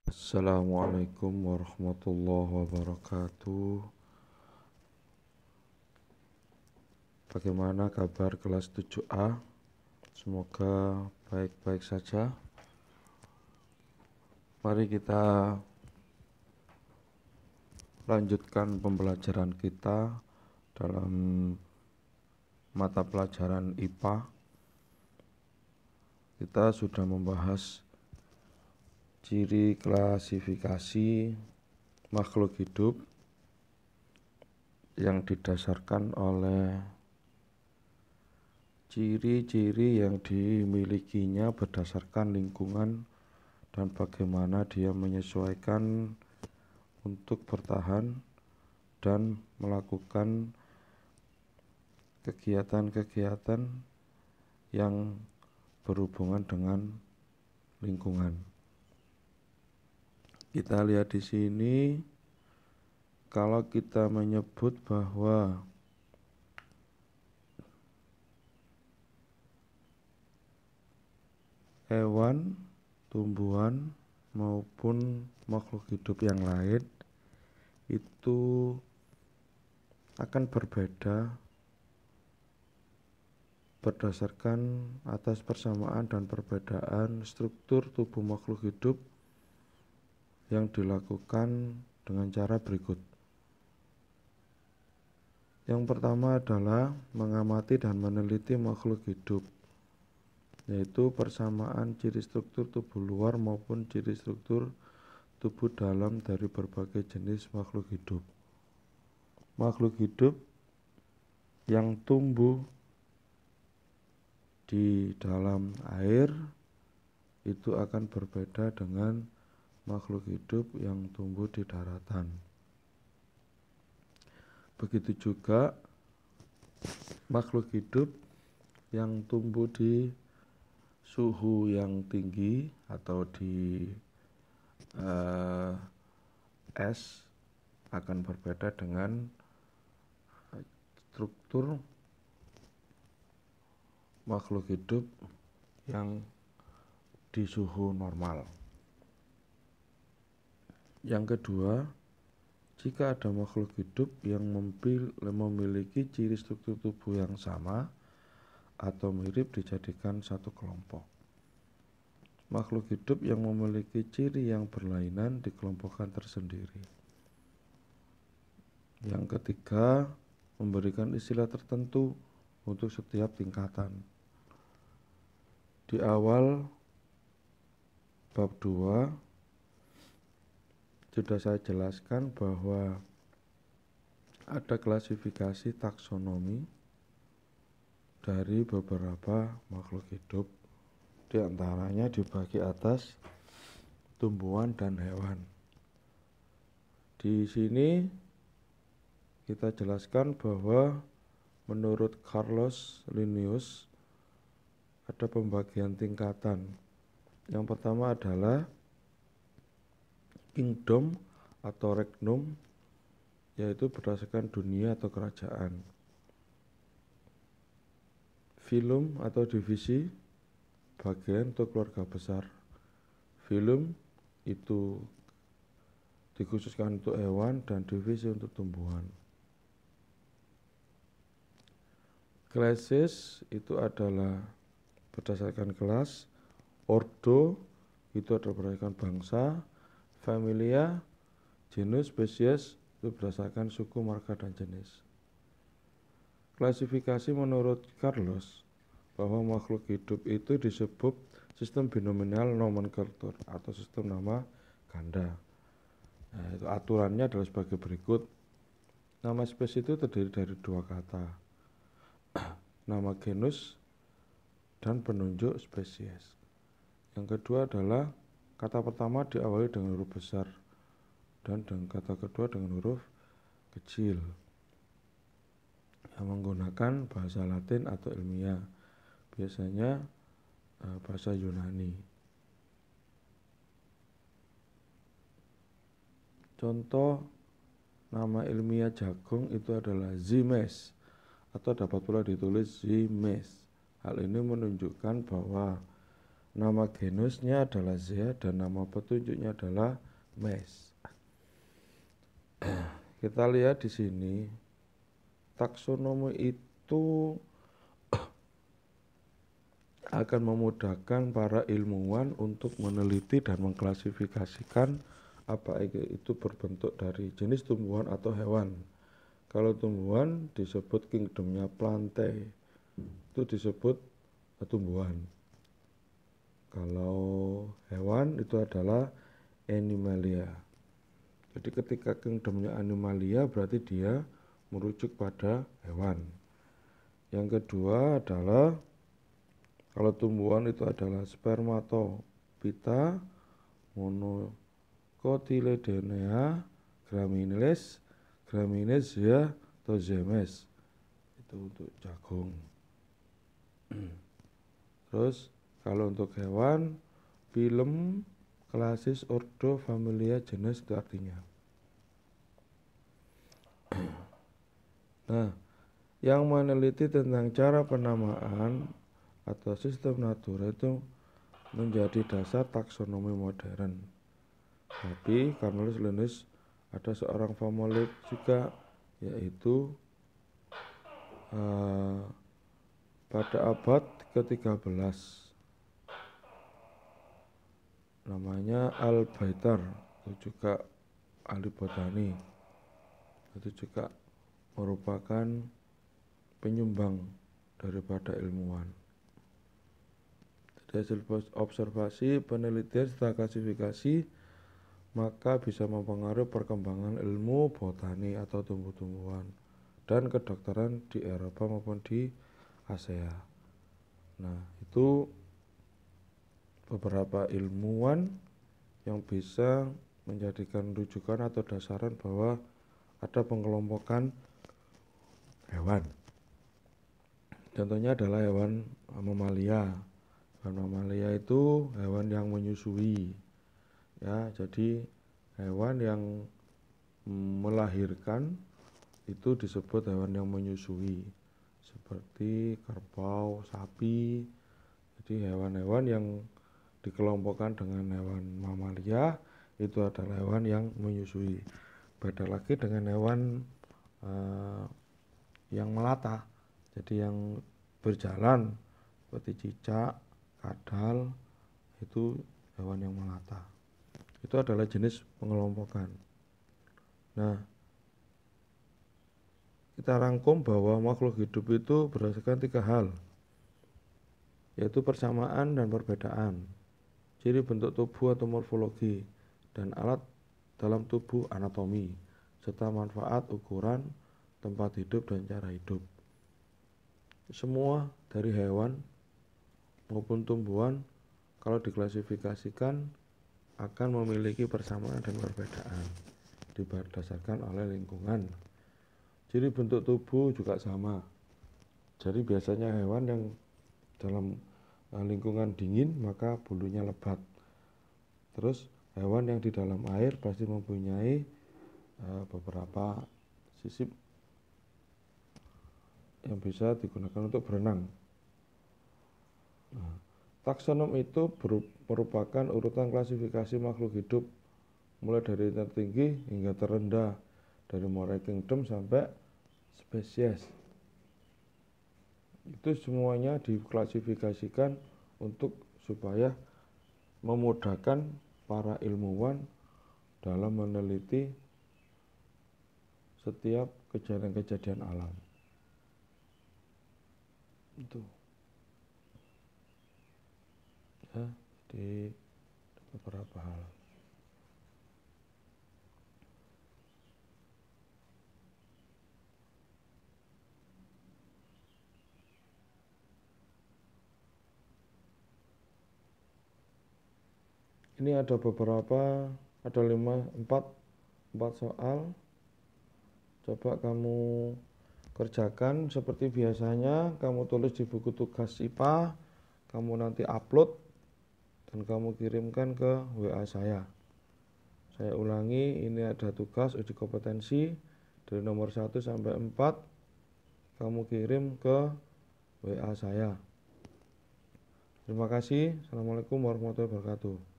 Assalamualaikum warahmatullahi wabarakatuh. Bagaimana kabar kelas 7A? Semoga baik-baik saja. Mari kita lanjutkan pembelajaran kita dalam mata pelajaran IPA. Kita sudah membahas ciri klasifikasi makhluk hidup yang didasarkan oleh ciri-ciri yang dimilikinya berdasarkan lingkungan dan bagaimana dia menyesuaikan untuk bertahan dan melakukan kegiatan-kegiatan yang berhubungan dengan lingkungan. Kita lihat di sini, kalau kita menyebut bahwa hewan, tumbuhan maupun makhluk hidup yang lain itu akan berbeda berdasarkan atas persamaan dan perbedaan struktur tubuh makhluk hidup yang dilakukan dengan cara berikut. Yang pertama adalah mengamati dan meneliti makhluk hidup, yaitu persamaan ciri struktur tubuh luar maupun ciri struktur tubuh dalam dari berbagai jenis makhluk hidup. Makhluk hidup yang tumbuh di dalam air itu akan berbeda dengan makhluk hidup yang tumbuh di daratan. Begitu juga makhluk hidup yang tumbuh di suhu yang tinggi atau di es akan berbeda dengan struktur makhluk hidup yang di suhu normal. Yang kedua, jika ada makhluk hidup yang memiliki ciri struktur tubuh yang sama atau mirip dijadikan satu kelompok. Makhluk hidup yang memiliki ciri yang berlainan dikelompokkan tersendiri. Yang ketiga, memberikan istilah tertentu untuk setiap tingkatan. Di awal bab 2 sudah saya jelaskan bahwa ada klasifikasi taksonomi dari beberapa makhluk hidup, di antaranya dibagi atas tumbuhan dan hewan. Di sini kita jelaskan bahwa menurut Carlos Linnaeus ada pembagian tingkatan. Yang pertama adalah kingdom atau regnum, yaitu berdasarkan dunia atau kerajaan. Phylum atau divisi, bagian atau keluarga besar. Phylum itu dikhususkan untuk hewan dan divisi untuk tumbuhan. Classes itu adalah berdasarkan kelas. Ordo itu adalah berdasarkan bangsa. Familia, genus, spesies itu berdasarkan suku, marga, dan jenis. Klasifikasi menurut Carlos bahwa makhluk hidup itu disebut sistem binominal nomenklatur atau sistem nama ganda. Nah, itu aturannya adalah sebagai berikut. Nama spesies itu terdiri dari dua kata, nama genus dan penunjuk spesies. Yang kedua adalah kata pertama diawali dengan huruf besar dan kata kedua dengan huruf kecil yang menggunakan bahasa Latin atau ilmiah, biasanya bahasa Yunani. Contoh nama ilmiah jagung itu adalah Zimes atau dapat pula ditulis Zimes. Hal ini menunjukkan bahwa Nama genusnya adalah Zea dan nama petunjuknya adalah Mes. Kita lihat di sini taksonomi itu akan memudahkan para ilmuwan untuk meneliti dan mengklasifikasikan apa itu berbentuk dari jenis tumbuhan atau hewan. Kalau tumbuhan disebut kingdomnya Plantae, itu disebut tumbuhan. Kalau hewan itu adalah Animalia. Jadi ketika kingdomnya Animalia berarti dia merujuk pada hewan. Yang kedua adalah kalau tumbuhan itu adalah Spermatophyta, Monocotyledonea, Graminealis, Gramineaceae, atau Zoomes. Itu untuk jagung. Terus kalau untuk hewan, phylum, klasis, ordo, familia, genus itu artinya. Nah, yang meneliti tentang cara penamaan atau sistem natura itu menjadi dasar taksonomi modern. Tapi Carolus Linnaeus ada seorang famolog juga, yaitu pada abad ke-13 namanya Al-Baitar, itu juga ahli botani, itu juga merupakan penyumbang daripada ilmuwan. Dari hasil observasi, penelitian serta klasifikasi maka bisa mempengaruhi perkembangan ilmu botani atau tumbuh-tumbuhan dan kedokteran di Eropa maupun di Asia. Nah, itu beberapa ilmuwan yang bisa menjadikan rujukan atau dasaran bahwa ada pengelompokan hewan. Contohnya adalah hewan mamalia. Hewan mamalia itu hewan yang menyusui. Ya, jadi hewan yang melahirkan itu disebut hewan yang menyusui. Seperti kerbau, sapi. Jadi hewan-hewan yang dikelompokkan dengan hewan mamalia itu adalah hewan yang menyusui. Beda lagi dengan hewan yang melata, jadi yang berjalan seperti cicak, kadal, itu hewan yang melata. Itu adalah jenis pengelompokan. Nah, kita rangkum bahwa makhluk hidup itu berdasarkan 3 hal, yaitu persamaan dan perbedaan, ciri bentuk tubuh atau morfologi, dan alat dalam tubuh anatomi, serta manfaat, ukuran, tempat hidup, dan cara hidup. Semua dari hewan maupun tumbuhan kalau diklasifikasikan akan memiliki persamaan dan perbedaan didasarkan oleh lingkungan. Ciri bentuk tubuh juga sama. Jadi biasanya hewan yang dalam lingkungan dingin maka bulunya lebat. Terus hewan yang di dalam air pasti mempunyai beberapa sisip yang bisa digunakan untuk berenang. Nah, taksonom itu merupakan urutan klasifikasi makhluk hidup mulai dari tertinggi hingga terendah, dari mulai kingdom sampai spesies. Itu semuanya diklasifikasikan untuk supaya memudahkan para ilmuwan dalam meneliti setiap kejadian-kejadian alam. Itu ya, di beberapa hal. Ini ada beberapa, ada 4 soal. Coba kamu kerjakan seperti biasanya, kamu tulis di buku tugas IPA, kamu nanti upload dan kamu kirimkan ke WA saya. Saya ulangi, ini ada tugas uji kompetensi dari nomor 1 sampai 4, kamu kirim ke WA saya. Terima kasih. Assalamualaikum warahmatullahi wabarakatuh.